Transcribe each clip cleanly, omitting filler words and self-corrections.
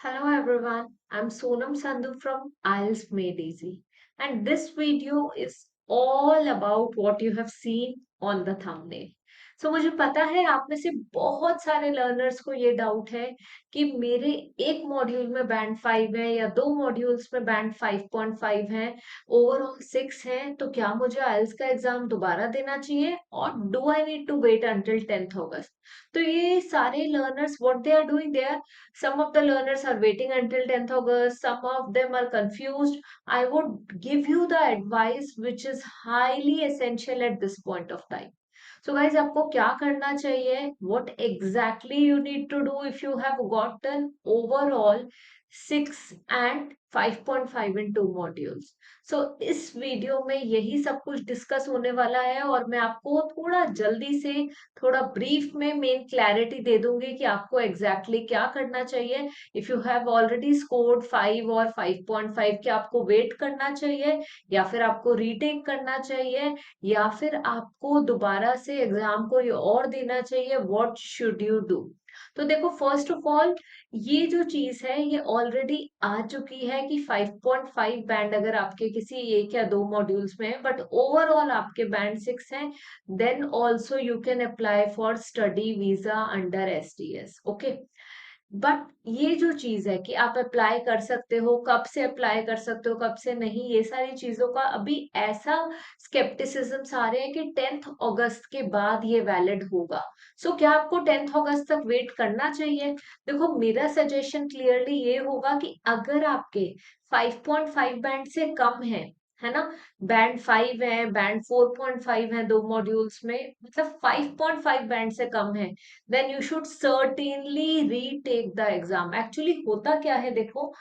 Hello everyone, I'm Sonam Sandhu from IELTS Made Easy, and this video is all about what you have seen on the thumbnail. So मुझे पता है आप में से बहुत सारे लर्नर्स को ये डाउट है कि मेरे एक मॉड्यूल में बैंड 5 है या दो मॉड्यूल्स में बैंड 5.5 है, ओवरऑल 6 है, तो क्या मुझे आइल्स का एग्जाम दोबारा देना चाहिए और do I need to wait until 10th August? तो ये सारे learners what they are doing, they are some of the learners are waiting until 10th August, some of them are confused. I would give you the advice which is highly essential at this point of time. So guys, आपको क्या करना चाहिए? What exactly you need to do if you have gotten overall 6 and 5.5 in two modules. So इस video में यही सब कुछ discuss होने वाला है और मैं आपको थोड़ा जल्दी से थोड़ा ब्रीफ में मेन क्लैरिटी दे दूंगी कि आपको एग्जैक्टली exactly क्या करना चाहिए। If you have already scored 5 और 5.5, क्या आपको वेट करना चाहिए या फिर आपको रीटेक करना चाहिए या फिर आपको दोबारा से एग्जाम को और देना चाहिए? What should you do? तो देखो, फर्स्ट ऑफ ऑल ये जो चीज है ये ऑलरेडी आ चुकी है कि 5.5 बैंड अगर आपके किसी एक या दो मॉड्यूल्स में है बट ओवरऑल आपके बैंड 6 हैं, then also you can apply for study visa under SDS. Okay, but ये जो चीज है कि आप अप्लाई कर सकते हो, कब से अप्लाई कर सकते हो, कब से नहीं, ये सारी चीजों का अभी ऐसा स्केप्टिसिज्म आ रहे हैं कि 10th अगस्त के बाद ये वैलिड होगा। सो क्या आपको 10th अगस्त तक वेट करना चाहिए? देखो, मेरा सजेशन क्लियरली ये होगा कि अगर आपके 5.5 बैंड से कम है ना, बैंड 5 है, बैंड 4.5 है दो मॉड्यूल्स में, मतलब 5.5 बैंड से कम है, then you should certainly retake the exam. Actually होता क्या है, देखो,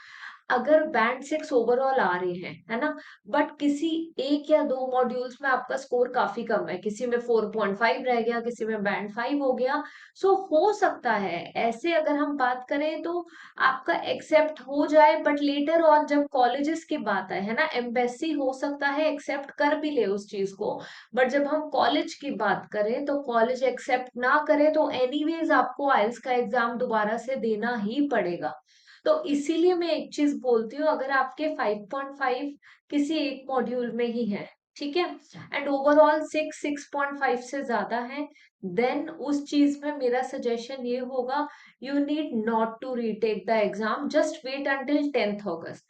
अगर बैंड 6 ओवरऑल आ रहे हैं, है ना, बट किसी एक या दो मॉड्यूल्स में आपका स्कोर काफी कम है, किसी में 4.5 रह गया, किसी में बैंड 5 हो गया, सो हो सकता है ऐसे अगर हम बात करें तो आपका एक्सेप्ट हो जाए, बट लेटर ऑन जब कॉलेजेस की बात है ना, एम्बेसी हो सकता है एक्सेप्ट कर भी ले उस चीज को, बट जब हम कॉलेज की बात करें तो कॉलेज एक्सेप्ट ना करे तो एनीवेज आपको आइल्स का एग्जाम दोबारा से देना ही पड़ेगा। तो इसीलिए मैं एक चीज बोलती हूँ, अगर आपके 5.5 किसी एक मॉड्यूल में ही है, ठीक है, एंड ओवरऑल 6.5 से ज्यादा है, देन उस चीज में मेरा सजेशन ये होगा, you need not to retake the exam, just wait until 10th August.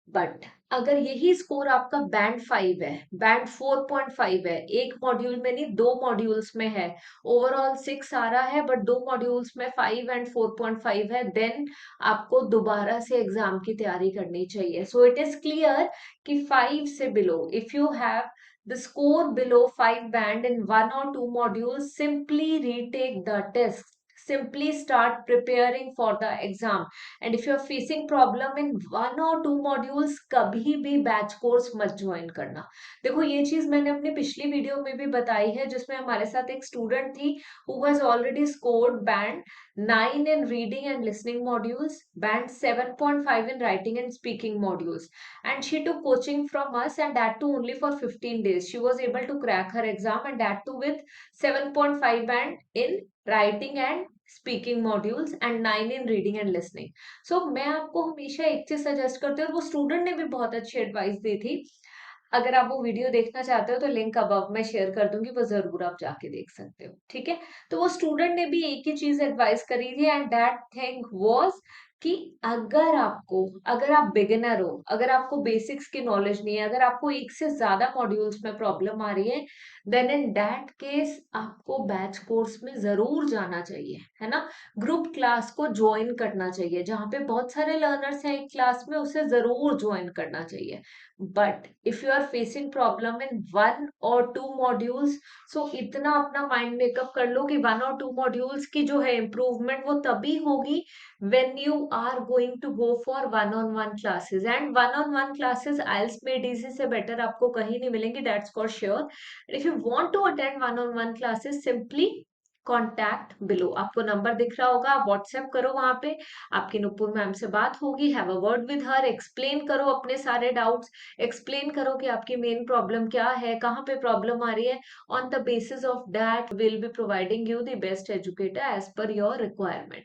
But अगर यही स्कोर आपका बैंड 5 है, बैंड 4.5 है, एक मॉड्यूल में नहीं दो मॉड्यूल्स में है, ओवरऑल 6 आ रहा है बट दो मॉड्यूल्स में 5 एंड 4.5 है, देन आपको दोबारा से एग्जाम की तैयारी करनी चाहिए। सो इट इज क्लियर कि 5 से below, if you have the score below 5 band in one or two modules, simply retake the test, simply start preparing for the exam. And if you are facing problem in one और two modules, कभी भी batch course मत join करना। देखो, ये चीज मैंने अपनी पिछली वीडियो में भी बताई है जिसमें हमारे साथ एक स्टूडेंट थी who has already scored band 9 in reading and listening modules, band 7.5 in writing and speaking modules, and she took coaching from us, and that too only for 15 days she was able to crack her exam, and that too with 7.5 band in writing and speaking modules and 9 in reading and listening. So मैं आपको हमेशा एक चीज suggest करती हूँ, और वो student ने भी बहुत अच्छी एडवाइस दी थी। अगर आप वो वीडियो देखना चाहते हो तो लिंक अबव मैं शेयर कर दूंगी, वो जरूर आप जाके देख सकते हो, ठीक है। तो वो स्टूडेंट ने भी एक ही चीज एडवाइस करी थी, एंड दैट थिंग वाज कि अगर आप बिगिनर हो, अगर आपको बेसिक्स की नॉलेज नहीं है, अगर आपको एक से ज्यादा मॉड्यूल्स में प्रॉब्लम आ रही है, देन इन दैट केस आपको बैच कोर्स में जरूर जाना चाहिए, है ना। ग्रुप क्लास को ज्वाइन करना चाहिए, जहाँ पे बहुत सारे लर्नर्स हैं एक क्लास में, उसे जरूर ज्वाइन करना चाहिए। But if you are facing problem in one और टू मॉड्यूल्स, सो इतना अपना माइंड मेकअप कर लो कि वन और टू मॉड्यूल्स की जो है इम्प्रूवमेंट वो तभी होगी when you are going to go for one on one classes, and one on one classes IELTS made easy से better आपको कहीं नहीं मिलेंगी, that's for sure. If you want to attend one on one classes, simply contact below, आपको number दिख रहा होगा, आप व्हाट्सएप करो, वहां पे आपकी नुपुर मैम से बात होगी, have a word with her, explain करो अपने सारे डाउट्स, एक्सप्लेन करो कि आपकी मेन प्रॉब्लम क्या है, कहाँ पे प्रॉब्लम आ रही है। On the basis of that will be providing you the best educator as per your requirement.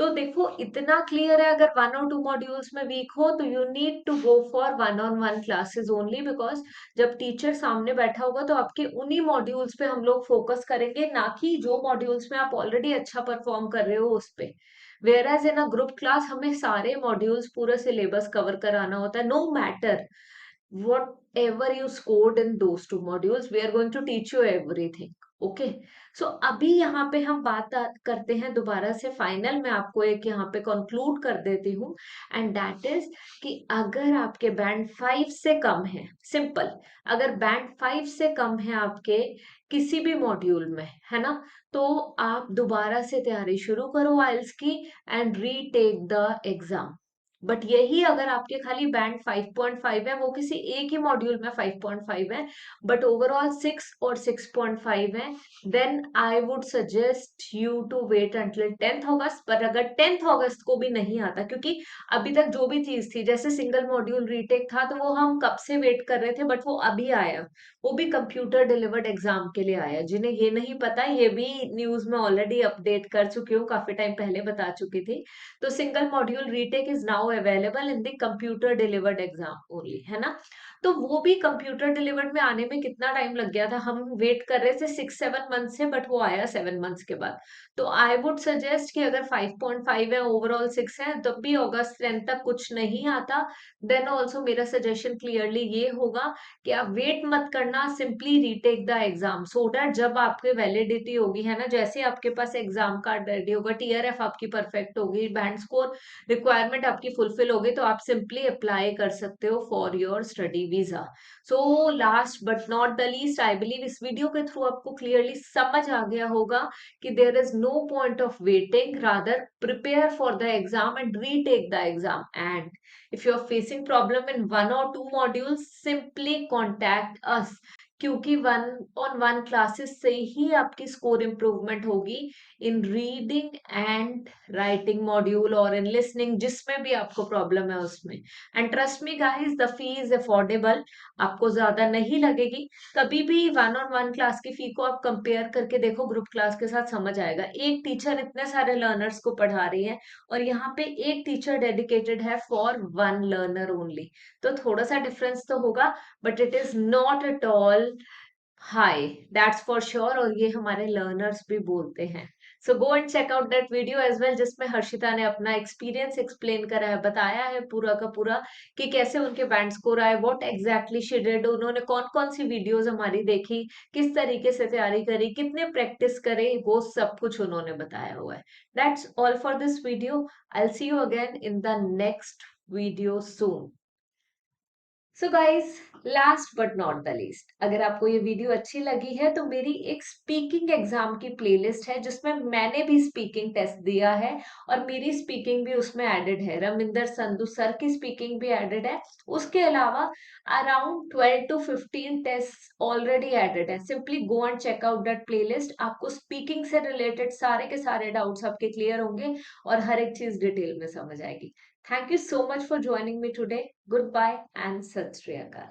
तो देखो इतना क्लियर है, अगर 1 और 2 मॉड्यूल्स में वीक हो तो you need to go for 1-on-1 classes only, because जब टीचर सामने बैठा होगा तो आपके उन्हीं मॉड्यूल्स पे हम लोग फोकस करेंगे, ना कि जो मॉड्यूल्स में आप ऑलरेडी अच्छा परफॉर्म कर रहे हो उस पे। Whereas in a group class हमें सारे मॉड्यूल्स पूरा सिलेबस कवर कराना होता है, no matter whatever you scored in those 2 modules, we are going to teach you everything. Okay, so अभी यहाँ पे हम करते हैं दोबारा से फाइनल, मैं आपको एक यहाँ पे कंक्लूड कर देती हूँ, एंड दैट इज कि अगर आपके बैंड 5 से कम है, सिंपल, अगर बैंड 5 से कम है आपके किसी भी मॉड्यूल में, है ना, तो आप दोबारा से तैयारी शुरू करो आइल्स की and retake the exam. But यही अगर आपके खाली बैंड 5.5 है, वो किसी एक ही मॉड्यूल में 5.5 है, बट ओवरऑल 6 और 6.5 है, then I would suggest you to wait until 10th August. पर अगर 10th अगस्त को भी नहीं आता, क्योंकि अभी तक जो भी चीज थी, जैसे सिंगल मॉड्यूल रीटेक था, तो वो हम कब से वेट कर रहे थे, बट वो अभी आया, वो भी कंप्यूटर डिलीवर्ड एग्जाम के लिए आया। जिन्हें ये नहीं पता, ये भी न्यूज में ऑलरेडी अपडेट कर चुकी हूँ, काफी टाइम पहले बता चुकी थी। तो single module retake is now available in the computer delivered exam only, है ना। तो वो भी कंप्यूटर डिलीवर्ड में आने में कितना टाइम लग गया था, हम वेट कर रहे थे 6-7 मंथ से, बट वो आया 7 मंथ्स के बाद। तो आई वुड सजेस्ट कि अगर 5.5 है, ओवरऑल 6 है, तब भी अगस्त 10 तक कुछ नहीं आता, देन ऑल्सो मेरा सजेशन क्लियरली ये होगा कि आप वेट मत करना, simply retake the exam, so that जब आपकी वैलिडिटी होगी, है ना, जैसे आपके पास एग्जाम कार्ड रेडी होगा, टीआरएफ आपकी परफेक्ट होगी, बैंड स्कोर रिक्वायरमेंट आपकी फुलफिल होगी, तो आप सिंपली अप्लाई कर सकते हो for your study visa. So last but not the least, I believe इस वीडियो के थ्रू आपको क्लियरली समझ आ गया होगा कि there is no point of waiting, rather prepare for the exam and retake the exam. And if you're facing problem in 1 or 2 modules, simply contact us, क्योंकि 1-on-1 classes से ही आपकी स्कोर इंप्रूवमेंट होगी इन reading and writing module और in listening, जिसमें भी आपको problem है उसमें। And trust me guys, the fee is affordable, आपको ज्यादा नहीं लगेगी। कभी भी 1-on-1 क्लास की फी को आप कंपेयर करके देखो ग्रुप क्लास के साथ, समझ आएगा। एक टीचर इतने सारे लर्नर्स को पढ़ा रही है, और यहाँ पे एक टीचर डेडिकेटेड है फॉर 1 लर्नर ओनली, तो थोड़ा सा डिफरेंस तो होगा, but it is not at all high, that's for sure, और ये हमारे लर्नर्स भी बोलते हैं। So go and check out that video as well, जिसमें हर्षिता ने अपना एक्सपीरियंस एक्सप्लेन करा है, बताया है पूरा का पूरा कि कैसे उनके बैंड स्कोर आए, व्हाट एग्जैक्टली शी डिड, उन्होंने कौन कौन सी वीडियोस हमारी देखी, किस तरीके से तैयारी करी, कितने प्रैक्टिस करे, वो सब कुछ उन्होंने बताया हुआ है। That's all for this video, I will see you again in the next video soon. So guys, last but not the least, अगर आपको ये वीडियो अच्छी लगी है तो मेरी एक स्पीकिंग एग्जाम की प्लेलिस्ट है, जिसमें मैंने भी स्पीकिंग टेस्ट दिया है, और मेरी स्पीकिंग भी उसमें एडेड है, रमिंदर संधू सर की स्पीकिंग भी एडेड है। उसके अलावा around 12 to 15 test already added है। Simply go and check out that playlist, आपको स्पीकिंग से रिलेटेड सारे के सारे डाउट्स आपके क्लियर होंगे, और हर एक चीज डिटेल में समझ आएगी। Thank you so much for joining me today. Goodbye and Sat Sri Akal.